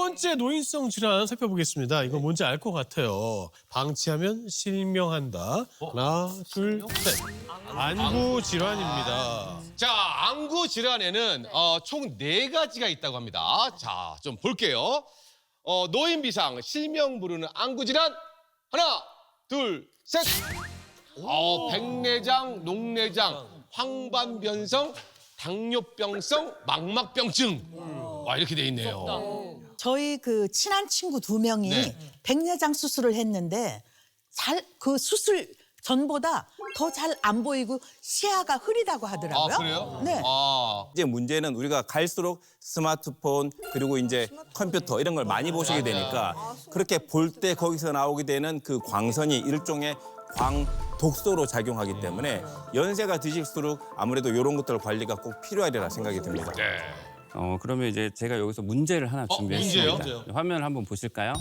번째 노인성 질환 살펴보겠습니다. 이거 뭔지 알 것 같아요. 방치하면 실명한다. 하나, 둘, 셋. 안구 질환입니다. 자, 안구 질환에는 총 4가지가 있다고 합니다. 자, 좀 볼게요. 노인 비상, 실명 부르는 안구 질환. 하나, 둘, 셋. 백내장, 녹내장, 황반변성, 당뇨병성, 망막병증. 와, 이렇게 돼 있네요. 저희 그 친한 친구 2명이 네. 백내장 수술을 했는데 그 수술 전보다 더 잘 안 보이고 시야가 흐리다고 하더라고요. 아, 그래요? 네. 이제 문제는 우리가 갈수록 스마트폰 그리고 이제 컴퓨터 이런 걸 많이 보시게 되니까 그렇게 볼 때 거기서 나오게 되는 그 광선이 일종의 광독소로 작용하기 때문에 연세가 드실수록 아무래도 이런 것들 관리가 꼭 필요하리라 생각이 듭니다. 그러면 이제 제가 여기서 문제를 하나 준비했습니다. 문제요? 화면을 한번 보실까요?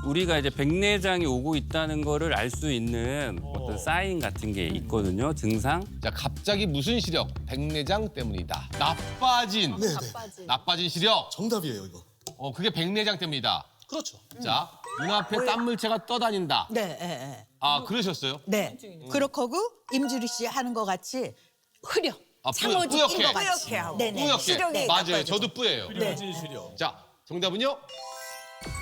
우리가 이제 백내장이 오고 있다는 거를 알 수 있는 어떤 사인 같은 게 있거든요. 증상. 자, 갑자기 무슨 시력? 백내장 때문이다. 나빠진. 나빠진 시력. 정답이에요, 이거. 그게 백내장 때문이다. 그렇죠. 자, 눈앞에 땀물체가 떠다닌다. 네, 네, 네. 아, 그러셨어요? 네. 그렇고 임주리 씨 하는 것 같이 흐려. 상어지 뿌옇게. 낀것 같이. 네네. 뿌옇게. 시력이 맞아요. 저도 뿌예요. 흐려진 시력. 자, 정답은요?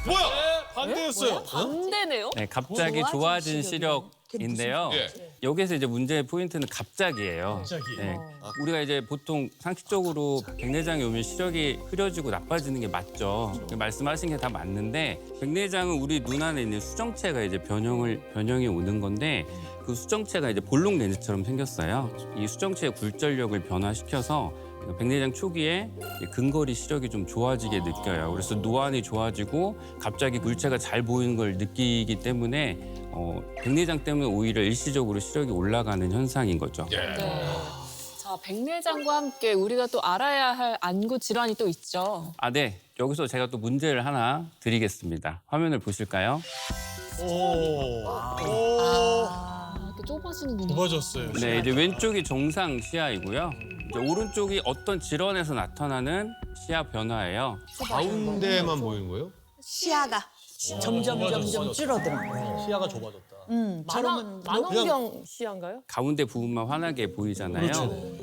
뭐야? 반대였어요. 반대네요? 네, 갑자기 좋아진 시력인데요. 예. 여기서 이제 문제의 포인트는 갑자기예요. 갑자기. 네. 우리가 이제 보통 상식적으로 백내장이 오면 시력이 흐려지고 나빠지는 게 맞죠. 말씀하신 게 다 맞는데 백내장은 우리 눈 안에 있는 수정체가 이제 변형이 오는 건데 그 수정체가 이제 볼록 렌즈처럼 생겼어요. 이 수정체의 굴절력을 변화시켜서 백내장 초기에 근거리 시력이 좀 좋아지게 느껴요. 그래서 노안이 좋아지고 갑자기 굴체가 잘 보이는 걸 느끼기 때문에 백내장 때문에 오히려 일시적으로 시력이 올라가는 현상인 거죠. 네. 자, 백내장과 함께 우리가 또 알아야 할 안구 질환이 또 있죠. 아, 네. 여기서 제가 또 문제를 하나 드리겠습니다. 화면을 보실까요? 이렇게 좁아지는군요. 좁아졌어요. 네, 이제 왼쪽이 정상 시야이고요. 이제 오른쪽이 어떤 질환에서 나타나는 시야 변화예요. 가운데만 보이는 거예요? 시야가 점점 줄어드는 거예요. 시야가 좁아졌다. 저러면 만원경 시야인가요? 가운데 부분만 환하게 보이잖아요.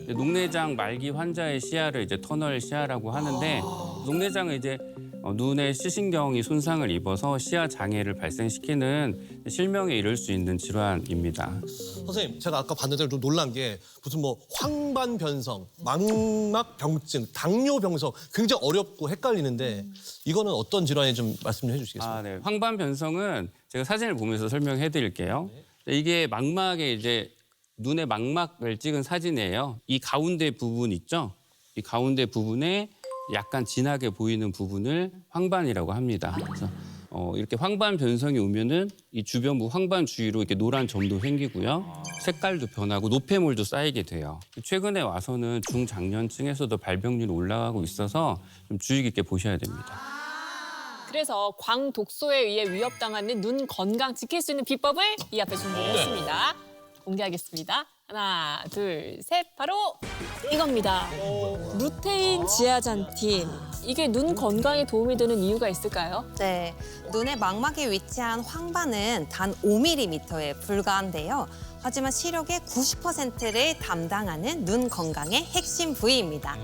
이제 녹내장 말기 환자의 시야를 이제 터널 시야라고 하는데 녹내장은 이제 눈의 시신경이 손상을 입어서 시야 장애를 발생시키는 실명에 이를 수 있는 질환입니다. 선생님, 제가 아까 봤는데 좀 놀란 게 무슨 뭐 황반변성, 망막병증, 당뇨병성 굉장히 어렵고 헷갈리는데 이거는 어떤 질환인지 좀 말씀 좀 해주시겠습니까? 아, 네. 황반변성은 제가 사진을 보면서 설명해 드릴게요. 이게 망막에 이제 눈의 망막을 찍은 사진이에요. 이 가운데 부분 있죠? 이 가운데 부분에 약간 진하게 보이는 부분을 황반이라고 합니다. 그래서 이렇게 황반 변성이 오면은 이 주변부 황반 주위로 이렇게 노란 점도 생기고요. 색깔도 변하고 노폐물도 쌓이게 돼요. 최근에 와서는 중장년층에서도 발병률이 올라가고 있어서 좀 주의 깊게 보셔야 됩니다. 그래서 광독소에 의해 위협당하는 눈 건강 지킬 수 있는 비법을 이 앞에 준비했습니다. 공개하겠습니다. 하나, 둘, 셋, 바로 이겁니다. 루테인 지아잔틴. 이게 눈 건강에 도움이 되는 이유가 있을까요? 네, 눈의 망막에 위치한 황반은 단 5mm에 불과한데요. 하지만 시력의 90%를 담당하는 눈 건강의 핵심 부위입니다.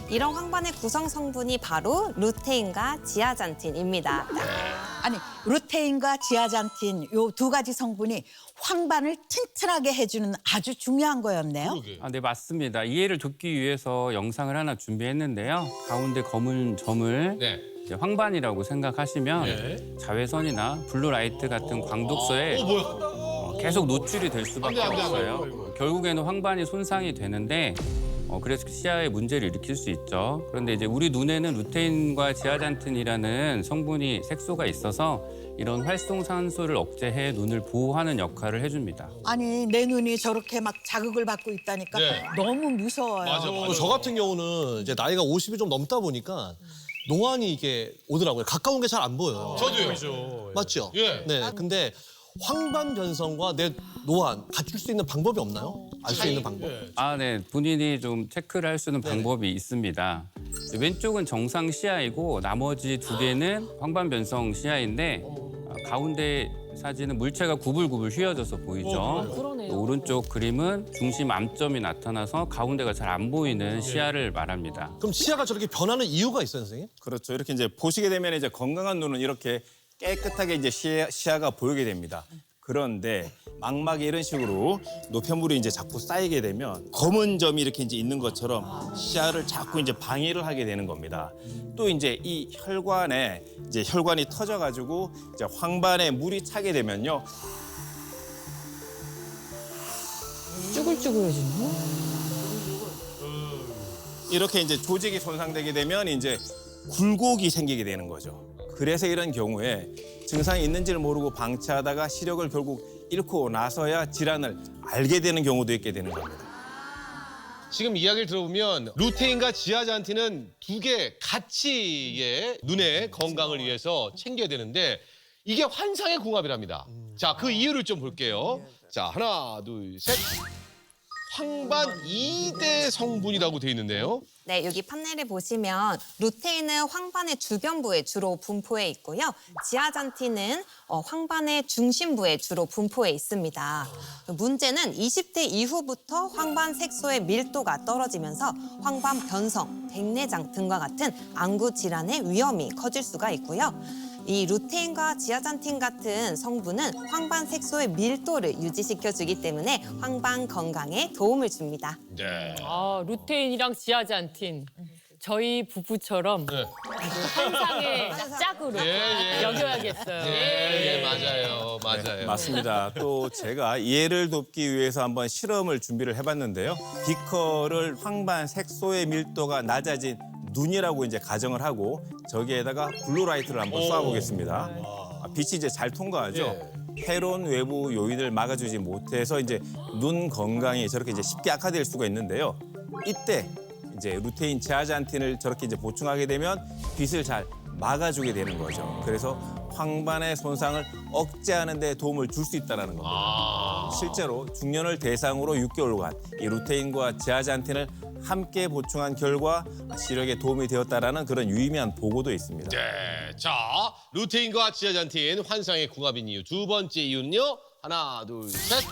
이런 황반의 구성 성분이 바로 루테인과 지아잔틴입니다. 아니 루테인과 지아잔틴 요 2가지 성분이 황반을 튼튼하게 해주는 아주 중요한 거였네요. 아, 네, 맞습니다. 이해를 돕기 위해서 영상을 하나 준비했는데요. 가운데 검은 점을 네. 이제 황반이라고 생각하시면 자외선이나 블루라이트 같은 광독소에 계속 노출이 될 수밖에 안 돼, 안 돼. 없어요. 결국에는 황반이 손상이 되는데 그래서 시야에 문제를 일으킬 수 있죠. 그런데 이제 우리 눈에는 루테인과 지아잔틴이라는 성분이 색소가 있어서 이런 활성산소를 억제해 눈을 보호하는 역할을 해줍니다. 아니 내 눈이 저렇게 막 자극을 받고 있다니까 네. 너무 무서워요. 맞아. 저 같은 경우는 이제 나이가 50이 좀 넘다 보니까 노안이 이게 오더라고요. 가까운 게 잘 안 보여요. 저도요. 맞죠? 예. 네. 근데 황반변성과 내 노안 갖출 수 있는 방법이 없나요? 알 수 있는 방법. 아, 네. 본인이 좀 체크를 할 수 있는 방법이 있습니다. 왼쪽은 정상 시야이고 나머지 두 개는 황반 변성 시야인데 가운데 사진은 물체가 구불구불 휘어져서 보이죠. 그러네요. 오른쪽 그림은 중심 암점이 나타나서 가운데가 잘 안 보이는 시야를 말합니다. 그럼 시야가 저렇게 변하는 이유가 있어요, 선생님? 그렇죠. 이렇게 이제 보시게 되면 이제 건강한 눈은 이렇게 깨끗하게 이제 시야가 보이게 됩니다. 그런데 망막에 이런 식으로 노폐물이 이제 자꾸 쌓이게 되면 검은 점이 이렇게 이제 있는 것처럼 시야를 자꾸 이제 방해를 하게 되는 겁니다. 또 이제 이 혈관에 이제 혈관이 터져가지고 이제 황반에 물이 차게 되면요. 쭈글쭈글해지네. 이렇게 이제 조직이 손상되게 되면 이제 굴곡이 생기게 되는 거죠. 그래서 이런 경우에 증상이 있는지를 모르고 방치하다가 시력을 결국 잃고 나서야 질환을 알게 되는 경우도 있게 되는 겁니다. 지금 이야기를 들어보면 루테인과 지아잔틴은 두 개 같이 눈의 건강을 위해서 챙겨야 되는데 이게 환상의 궁합이랍니다. 자, 그 이유를 좀 볼게요. 자, 하나, 둘, 셋. 황반 2대 성분이라고 돼 있는데요. 네, 여기 판넬을 보시면 루테인은 황반의 주변부에 주로 분포해 있고요. 지아잔틴은 황반의 중심부에 주로 분포해 있습니다. 문제는 20대 이후부터 황반 색소의 밀도가 떨어지면서 황반 변성, 백내장 등과 같은 안구 질환의 위험이 커질 수가 있고요. 이 루테인과 지아잔틴 같은 성분은 황반 색소의 밀도를 유지시켜주기 때문에 황반 건강에 도움을 줍니다. 네. 아, 루테인이랑 지아잔틴. 저희 부부처럼 환상의 짝으로 예. 여겨야겠어요. 예, 맞아요. 맞아요. 맞습니다. 또 제가 이해를 돕기 위해서 한번 실험을 준비를 해봤는데요. 비커를 황반 색소의 밀도가 낮아진 눈이라고 이제 가정을 하고 저기에다가 블루라이트를 한번 쏴보겠습니다. 빛이 이제 잘 통과하죠. 해로운 외부 요인을 막아주지 못해서 이제 눈 건강이 저렇게 이제 쉽게 악화될 수가 있는데요. 이때 이제 루테인, 지아잔틴을 저렇게 이제 보충하게 되면 빛을 잘 막아주게 되는 거죠. 그래서 황반의 손상을 억제하는 데 도움을 줄 수 있다는 겁니다. 실제로 중년을 대상으로 6개월간 이 루테인과 지아잔틴을 함께 보충한 결과 시력에 도움이 되었다라는 그런 유의미한 보고도 있습니다. 네. 자, 루테인과 지아잔틴 환상의 궁합인 이유. 두 번째 이유는요. 하나, 둘, 셋.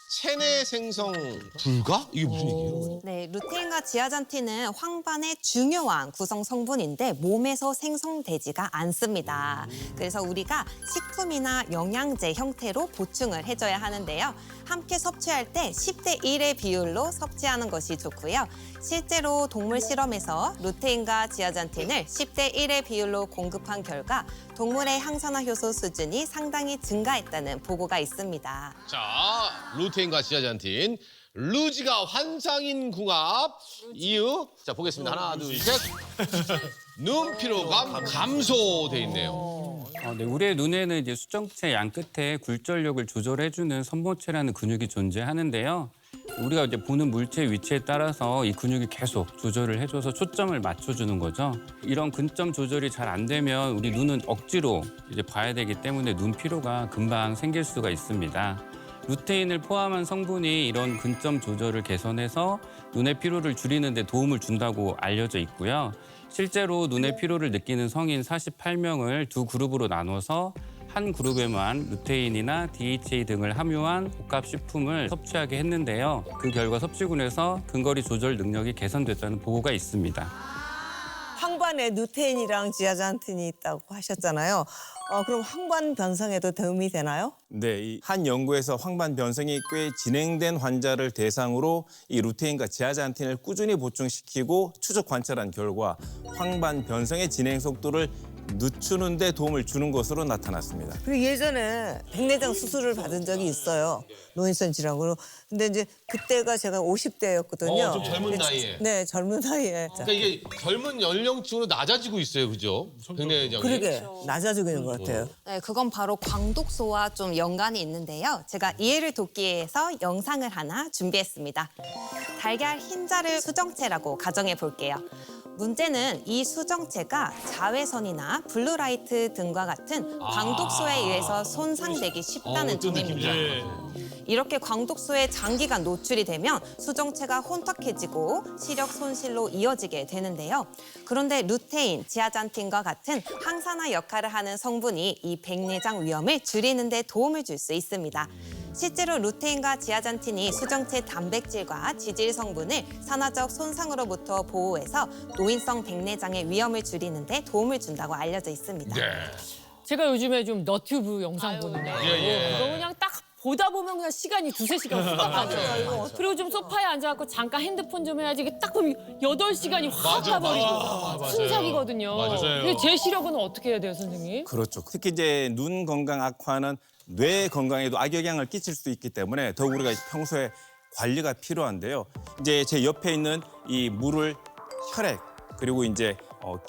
체내 생성 불가? 이게 무슨 얘기예요? 네, 루테인과 지아잔틴은 황반의 중요한 구성 성분인데 몸에서 생성되지가 않습니다. 그래서 우리가 식품이나 영양제 형태로 보충을 해줘야 하는데요. 함께 섭취할 때 10대 1의 비율로 섭취하는 것이 좋고요. 실제로 동물 실험에서 루테인과 지아잔틴을 10대 1의 비율로 공급한 결과 동물의 항산화 효소 수준이 상당히 증가했다는 보고가 있습니다. 자, 루테인과 지아잔틴. 루지가 환상인 궁합. 이유. 자, 보겠습니다. 하나, 둘, 셋. 눈 피로감 감소돼 있네요. 네, 우리의 눈에는 이제 수정체 양 끝에 굴절력을 조절해주는 선모체라는 근육이 존재하는데요. 우리가 이제 보는 물체의 위치에 따라서 이 근육이 계속 조절을 해줘서 초점을 맞춰주는 거죠. 이런 근점 조절이 잘 안 되면 우리 눈은 억지로 이제 봐야 되기 때문에 눈 피로가 금방 생길 수가 있습니다. 루테인을 포함한 성분이 이런 근점 조절을 개선해서 눈의 피로를 줄이는 데 도움을 준다고 알려져 있고요. 실제로 눈의 피로를 느끼는 성인 48명을 두 그룹으로 나눠서 한 그룹에만 루테인이나 DHA 등을 함유한 복합식품을 섭취하게 했는데요. 그 결과 섭취군에서 근거리 조절 능력이 개선됐다는 보고가 있습니다. 황반에 루테인이랑 지아잔틴이 있다고 하셨잖아요. 그럼 황반 변성에도 도움이 되나요? 네, 이 한 연구에서 황반 변성이 꽤 진행된 환자를 대상으로 이 루테인과 지아잔틴을 꾸준히 보충시키고 추적 관찰한 결과 황반 변성의 진행 속도를 늦추는 데 도움을 주는 것으로 나타났습니다. 그리고 예전에 백내장 수술을 받은 적이 있어요. 노인성 질환으로. 근데 이제 그때가 제가 50대였거든요. 좀 젊은 나이에. 네, 젊은 나이에. 그러니까 이게 젊은 연령층으로 낮아지고 있어요, 그죠? 백내장이. 그러게 낮아지고 있는 것 같아요. 네, 그건 바로 광독소와 좀 연관이 있는데요. 제가 이해를 돕기 위해서 영상을 하나 준비했습니다. 달걀 흰자를 수정체라고 가정해 볼게요. 문제는 이 수정체가 자외선이나 블루라이트 등과 같은 광독소에 의해서 손상되기 쉽다는 점입니다. 이렇게 광독소에 장기간 노출이 되면 수정체가 혼탁해지고 시력 손실로 이어지게 되는데요. 그런데 루테인, 지아잔틴과 같은 항산화 역할을 하는 성분이 이 백내장 위험을 줄이는 데 도움을 줄 수 있습니다. 실제로 루테인과 지아잔틴이 수정체 단백질과 지질 성분을 산화적 손상으로부터 보호해서 노인성 백내장의 위험을 줄이는 데 도움을 준다고 알려져 있습니다. 제가 요즘에 좀 너튜브 영상 보는데 이거 그냥 딱 보다 보면 그냥 시간이 2-3시간 후딱 가죠. 그리고 좀 소파에 앉아갖고 잠깐 핸드폰 좀 해야지 이게 딱 보면 8시간이 확 가버리고 순삭이거든요. 맞아요. 근데 제 시력은 어떻게 해야 돼요, 선생님? 그렇죠. 특히 이제 눈 건강 악화는 뇌 건강에도 악영향을 끼칠 수 있기 때문에 더욱 우리가 평소에 관리가 필요한데요. 이제 제 옆에 있는 이 물을 혈액 그리고 이제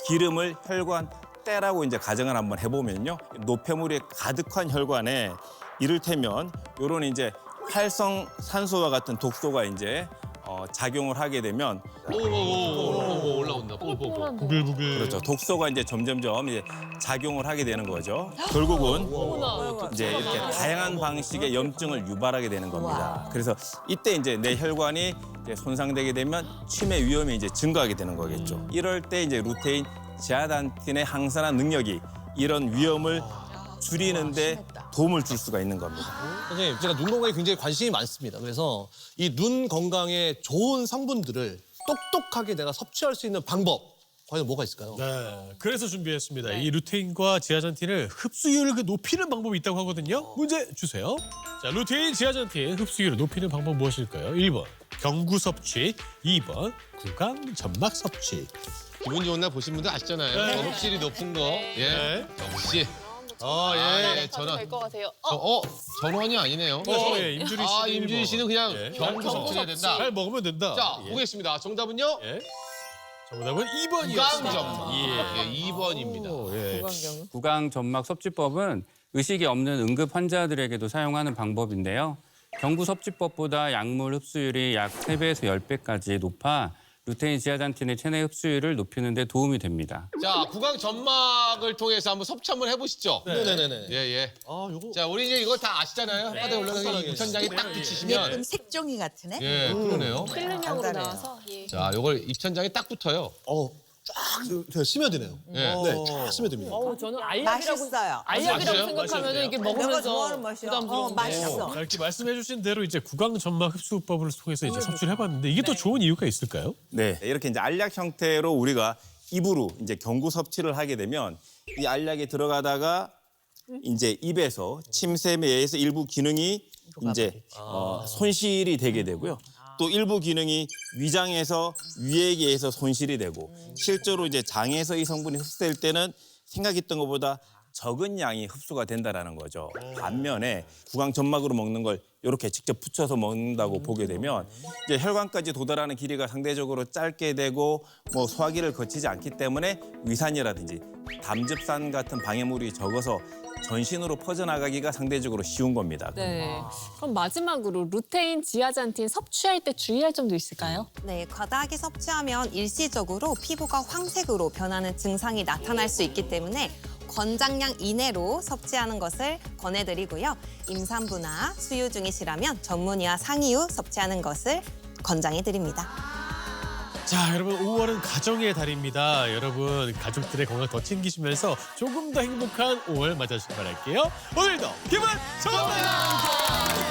기름을 혈관 때라고 이제 가정을 한번 해보면요. 노폐물이 가득한 혈관에 이를테면 이런 이제 활성산소와 같은 독소가 이제 작용을 하게 되면 오, 올라온다. 부글부글. 그렇죠. 독소가 이제 점점점 이제 작용을 하게 되는 거죠. 결국은 이제 이렇게 다양한 방식의 염증을 유발하게 되는 겁니다. 그래서 이때 이제 내 혈관이 이제 손상되게 되면 치매 위험이 이제 증가하게 되는 거겠죠. 이럴 때 이제 루테인, 지아잔틴의 항산화 능력이 이런 위험을 줄이는데 도움을 줄 수가 있는 겁니다. 선생님, 제가 눈 건강에 굉장히 관심이 많습니다. 그래서 이 눈 건강에 좋은 성분들을 똑똑하게 내가 섭취할 수 있는 방법 과연 뭐가 있을까요? 네, 그래서 준비했습니다. 이 루테인과 지아잔틴을 흡수율을 높이는 방법이 있다고 하거든요. 문제 주세요. 자, 루테인, 지아잔틴 흡수율을 높이는 방법 무엇일까요? 1번 경구 섭취, 2번 구강 점막 섭취. 기분 좋은 날 보신 분들 아시잖아요. 흡실이 높은 거. 예. 역시. 전원. 될것 같아요. 전원이 아니네요. 예, 임주리 씨는 임주리 씨는 그냥 경구 섭취해야 된다. 잘 먹으면 된다. 자, 예. 보겠습니다. 정답은요? 예. 정답은 2번이었습니다. 구강점막. 예, 2번입니다. 예. 구강 점막 섭취법은 의식이 없는 응급 환자들에게도 사용하는 방법인데요. 경구 섭취법보다 약물 흡수율이 약 3배에서 10배까지 높아 루테인, 지아잔틴의 체내 흡수율을 높이는 데 도움이 됩니다. 자, 구강 점막을 통해서 한번 섭취 한번 해보시죠. 네네네. 예. 요거 자, 우리 이제 이거 다 아시잖아요. 바다에 올라가서 입천장에 딱 붙이시면. 예쁜 색종이 같으네. 예, 그러네요. 필름형으로 간단해요. 나와서. 예. 자, 요걸 입천장에 딱 붙어요. 쫙 제가 스며드네요. 예. 네, 쫙 스며듭니다. 저는 알약이라고 맛있어요. 알약이라고 맛있어요? 생각하면 이게 내가 먹으면서 좋아하는 맛이야. 부담스러운데. 맛있어. 자, 이렇게 말씀해주신 대로 이제 구강 점막 흡수법을 통해서 이제 섭취를 해봤는데 이게 또 좋은 이유가 있을까요? 네, 이렇게 이제 알약 형태로 우리가 입으로 이제 경구 섭취를 하게 되면 이 알약이 들어가다가 이제 입에서 침샘에 의해서 일부 기능이 이제 손실이 되게 되고요. 또 일부 기능이 위장에서 위액에 의해서 손실이 되고 실제로 이제 장에서 이 성분이 흡수될 때는 생각했던 것보다 적은 양이 흡수가 된다라는 거죠. 반면에 구강 점막으로 먹는 걸 이렇게 직접 붙여서 먹는다고 보게 되면 이제 혈관까지 도달하는 길이가 상대적으로 짧게 되고 뭐 소화기를 거치지 않기 때문에 위산이라든지 담즙산 같은 방해물이 적어서 전신으로 퍼져나가기가 상대적으로 쉬운 겁니다. 네. 그럼 마지막으로 루테인, 지아잔틴 섭취할 때 주의할 점도 있을까요? 네, 과다하게 섭취하면 일시적으로 피부가 황색으로 변하는 증상이 나타날 수 있기 때문에 권장량 이내로 섭취하는 것을 권해드리고요. 임산부나 수유 중이시라면 전문의와 상의 후 섭취하는 것을 권장해드립니다. 자, 여러분 5월은 가정의 달입니다. 여러분 가족들의 건강 더 챙기시면서 조금 더 행복한 5월 맞아주시기 바랄게요. 오늘도 기분 좋은 날!